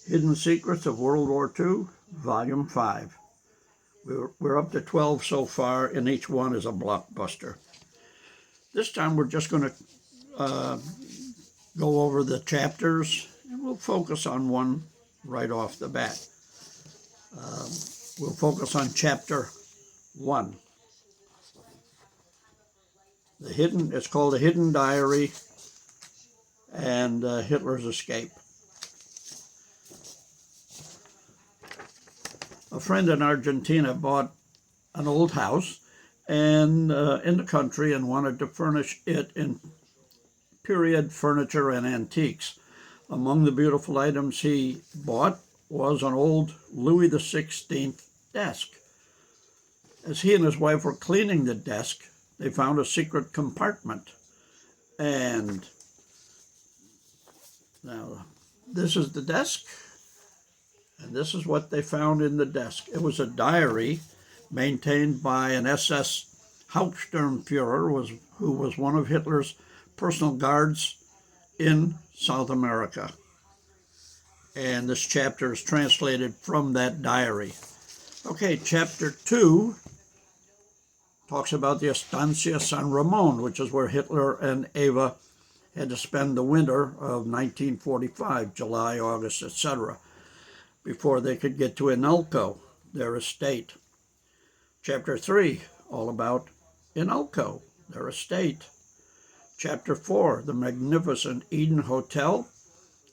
Hidden Secrets of World War II, Volume 5. We're up to 12 so far, and each one is a blockbuster. This time we're just going to go over the chapters, and we'll focus on one right off the bat. We'll focus on Chapter 1. It's called The Hidden Diary and Hitler's Escape. A friend in Argentina bought an old house and in the country and wanted to furnish it in period furniture and antiques. Among the beautiful items he bought was an old Louis XVI desk. As he and his wife were cleaning the desk, they found a secret compartment. And now this is the desk, and this is what they found in the desk. It was a diary maintained by an SS Hauptsturmführer, who was one of Hitler's personal guards in South America. And this chapter is translated from that diary. Okay, Chapter 2 talks about the Estancia San Ramon, which is where Hitler and Eva had to spend the winter of 1945, July, August, etc., before they could get to Inalco, their estate. Chapter 3, all about Inalco, their estate. Chapter 4, the magnificent Eden Hotel,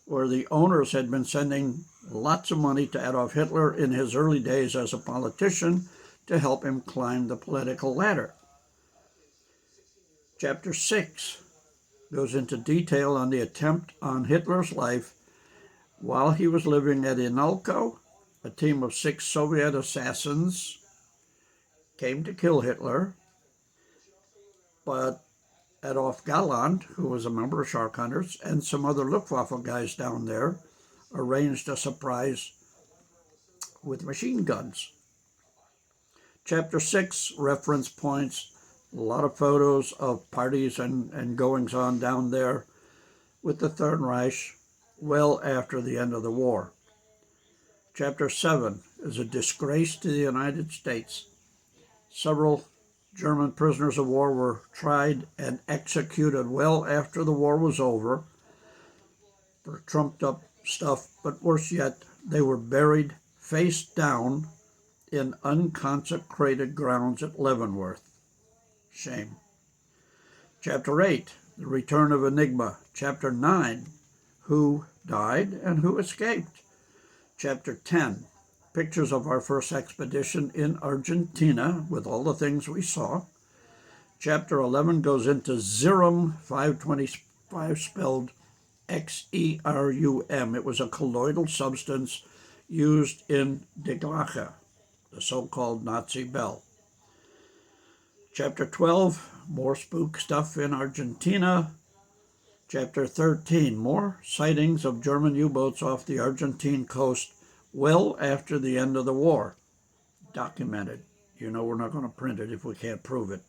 where the owners had been sending lots of money to Adolf Hitler in his early days as a politician to help him climb the political ladder. Chapter 6 goes into detail on the attempt on Hitler's life while he was living at Inalco. A team of 6 Soviet assassins came to kill Hitler, but Adolf Galland, who was a member of Sharkhunters, and some other Luftwaffe guys down there arranged a surprise with machine guns. Chapter 6 reference points a lot of photos of parties and goings-on down there with the Third Reich well after the end of the war. Chapter 7 is a disgrace to the United States. Several German prisoners of war were tried and executed well after the war was over for trumped-up stuff, but worse yet, they were buried face down in unconsecrated grounds at Leavenworth. Shame. Chapter 8, the return of Enigma. Chapter 9, who died and who escaped. Chapter 10, pictures of our first expedition in Argentina with all the things we saw. Chapter 11 goes into Xerum 525, spelled Xerum. It was a colloidal substance used in Die Glocke, the so-called Nazi bell. Chapter 12, more spook stuff in Argentina. Chapter 13, more sightings of German U-boats off the Argentine coast well after the end of the war. Documented. You know we're not going to print it if we can't prove it.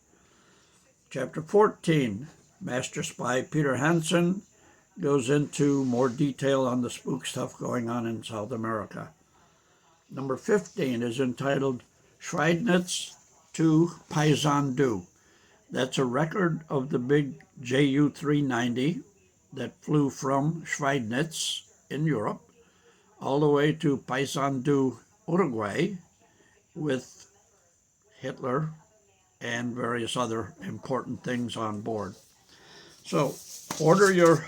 Chapter 14, Master Spy Peter Hansen goes into more detail on the spook stuff going on in South America. Number 15 is entitled Schweidnitz to Paysandu. That's a record of the big Ju-390 that flew from Schweidnitz in Europe all the way to Paysandu, Uruguay, with Hitler and various other important things on board. So order your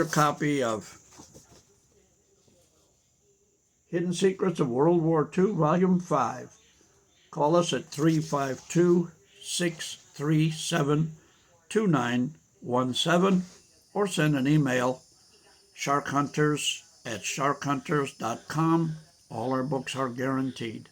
copy of Hidden Secrets of World War II, Volume 5. Call us at 352-637-2917 or send an email, sharkhunters@sharkhunters.com. All our books are guaranteed.